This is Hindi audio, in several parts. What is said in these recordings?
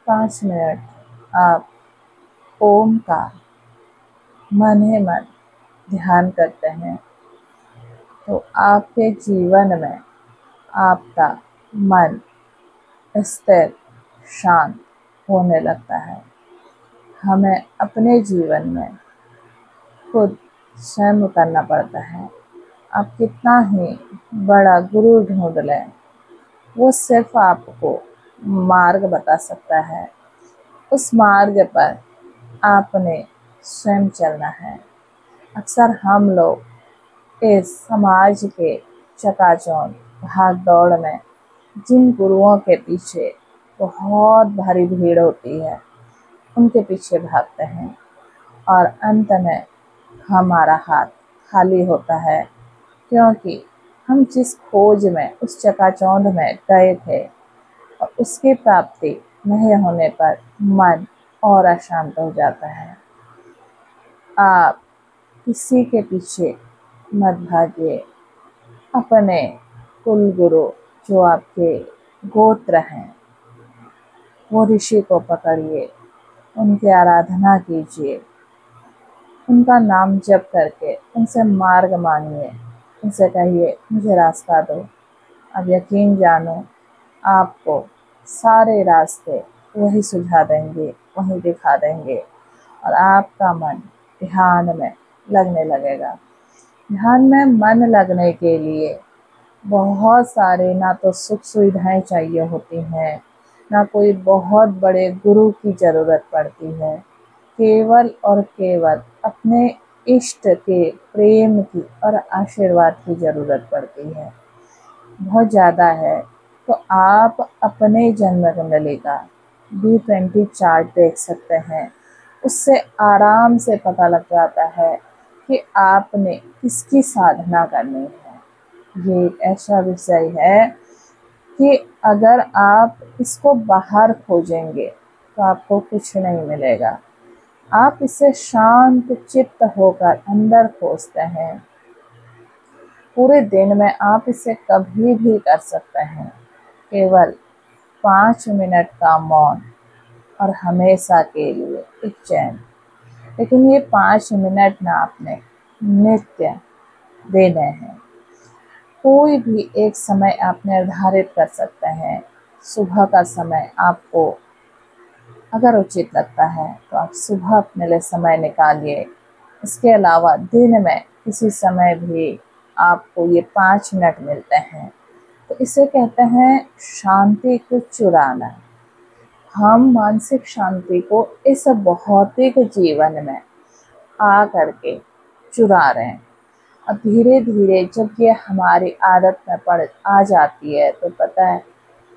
5 मिनट आप ओम का मन ही मन ध्यान करते हैं तो आपके जीवन में आपका मन स्थिर शांत होने लगता है। हमें अपने जीवन में खुद स्वयं करना पड़ता है। आप कितना ही बड़ा गुरु ढूंढ लें, वो सिर्फ आपको मार्ग बता सकता है। उस मार्ग पर आपने स्वयं चलना है। अक्सर हम लोग इस समाज के चकाचौंध भाग दौड़ में जिन गुरुओं के पीछे बहुत भारी भीड़ होती है, उनके पीछे भागते हैं और अंत में हमारा हाथ खाली होता है, क्योंकि हम जिस खोज में उस चकाचौंध में गए थे और उसकी प्राप्ति नहीं होने पर मन और अशांत हो जाता है। आप किसी के पीछे मत भागिए। अपने कुल गुरु जो आपके गोत्र हैं, वो ऋषि को पकड़िए, उनकी आराधना कीजिए, उनका नाम जप करके उनसे मार्ग मांगिए, उनसे कहिए मुझे रास्ता दो। अब यकीन जानो, आपको सारे रास्ते वही सुझा देंगे, वही दिखा देंगे और आपका मन ध्यान में लगने लगेगा। ध्यान में मन लगने के लिए बहुत सारे ना तो सुख सुविधाएं चाहिए होती हैं, ना कोई बहुत बड़े गुरु की ज़रूरत पड़ती है। केवल और केवल अपने इष्ट के प्रेम की और आशीर्वाद की ज़रूरत पड़ती है। बहुत ज़्यादा है तो आप अपने जन्म कुंडली का D20 चार्ट देख सकते हैं। उससे आराम से पता लग जाता है कि आपने किसकी साधना करनी है। ये एक ऐसा विषय है कि अगर आप इसको बाहर खोजेंगे तो आपको कुछ नहीं मिलेगा। आप इसे शांत चित्त होकर अंदर खोजते हैं। पूरे दिन में आप इसे कभी भी कर सकते हैं। केवल 5 मिनट का मौन और हमेशा के लिए एक चैन। लेकिन ये 5 मिनट ना आपने नित्य देने हैं। कोई भी एक समय आप निर्धारित कर सकते हैं। सुबह का समय आपको अगर उचित लगता है तो आप सुबह अपने लिए समय निकालिए। इसके अलावा दिन में किसी समय भी आपको ये 5 मिनट मिलते हैं तो इसे कहते हैं शांति को चुराना। हम मानसिक शांति को इस भौतिक जीवन में आ करके चुरा रहे हैं और धीरे धीरे जब ये हमारी आदत में पड़ आ जाती है तो पता है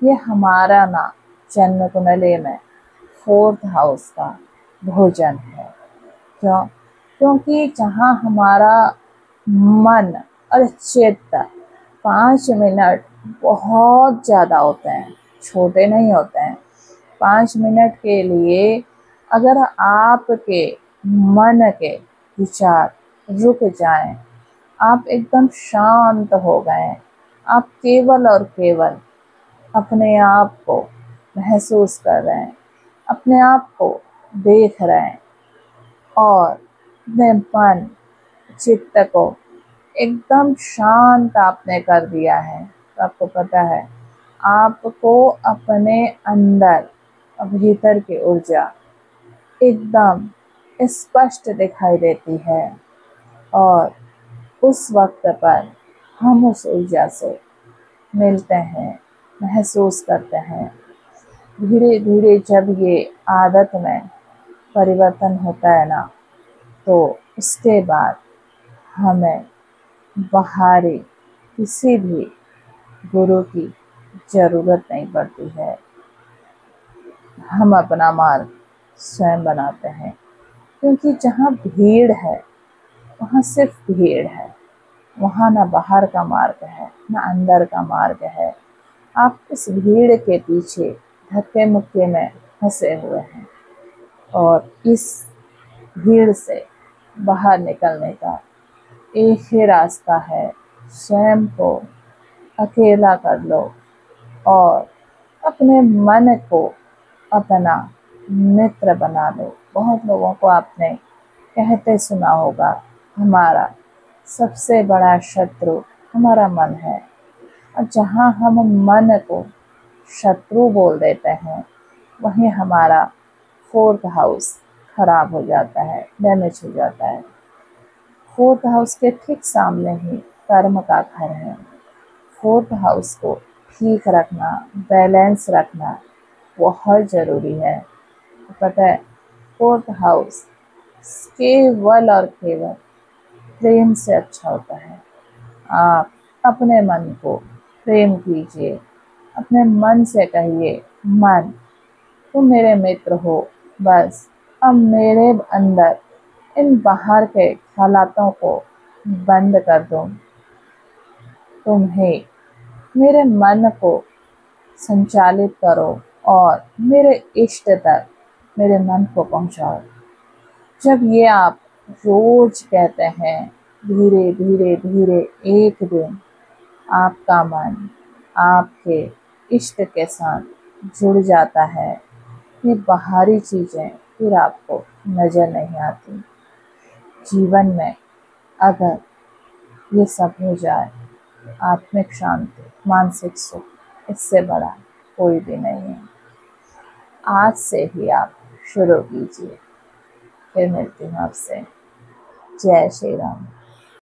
ये हमारा ना जन्म कुंडली में 4th हाउस का भोजन है। क्यों? क्योंकि जहाँ हमारा मन और चित्त 5 मिनट बहुत ज़्यादा होते हैं, छोटे नहीं होते हैं। 5 मिनट के लिए अगर आपके मन के विचार रुक जाएं, आप एकदम शांत हो गए, आप केवल और केवल अपने आप को महसूस कर रहे हैं, अपने आप को देख रहे हैं और अपने मन चित्त को एकदम शांत आपने कर दिया है तो आपको पता है आपको अपने अंदर भीतर की ऊर्जा एकदम स्पष्ट दिखाई देती है और उस वक्त पर हम उस ऊर्जा से मिलते हैं, महसूस करते हैं। धीरे धीरे जब ये आदत में परिवर्तन होता है ना, तो उसके बाद हमें बाहरी किसी भी गुरु की ज़रूरत नहीं पड़ती है। हम अपना मार्ग स्वयं बनाते हैं, क्योंकि जहाँ भीड़ है वहाँ सिर्फ भीड़ है। वहाँ ना बाहर का मार्ग है ना अंदर का मार्ग है। आप इस भीड़ के पीछे धक्के मुक्के में फंसे हुए हैं और इस भीड़ से बाहर निकलने का एक ही रास्ता है, स्वयं को अकेला कर लो और अपने मन को अपना मित्र बना लो। बहुत लोगों को आपने कहते सुना होगा, हमारा सबसे बड़ा शत्रु हमारा मन है। और जहाँ हम मन को शत्रु बोल देते हैं, वहीं हमारा 4th हाउस खराब हो जाता है, डैमेज हो जाता है। 4th हाउस के ठीक सामने ही कर्म का घर है। 4th हाउस को ठीक रखना, बैलेंस रखना बहुत ज़रूरी है। पता है, 4th हाउस केवल और केवल प्रेम से अच्छा होता है। आप अपने मन को प्रेम कीजिए, अपने मन से कहिए, मन तुम मेरे मित्र हो, बस अब मेरे अंदर इन बाहर के हालातों को बंद कर दो। तुम्हें मेरे मन को संचालित करो और मेरे इष्ट तक मेरे मन को पहुंचाओ। जब ये आप रोज कहते हैं, धीरे धीरे धीरे एक दिन आपका मन आपके इष्ट के साथ जुड़ जाता है। ये बाहरी चीज़ें फिर आपको नज़र नहीं आती। जीवन में अगर ये सब हो जाए, आत्मिक शांति, मानसिक सुख, इससे बड़ा कोई भी नहीं है। आज से ही आप शुरू कीजिए। फिर मिलती हूँ आपसे। जय श्री राम।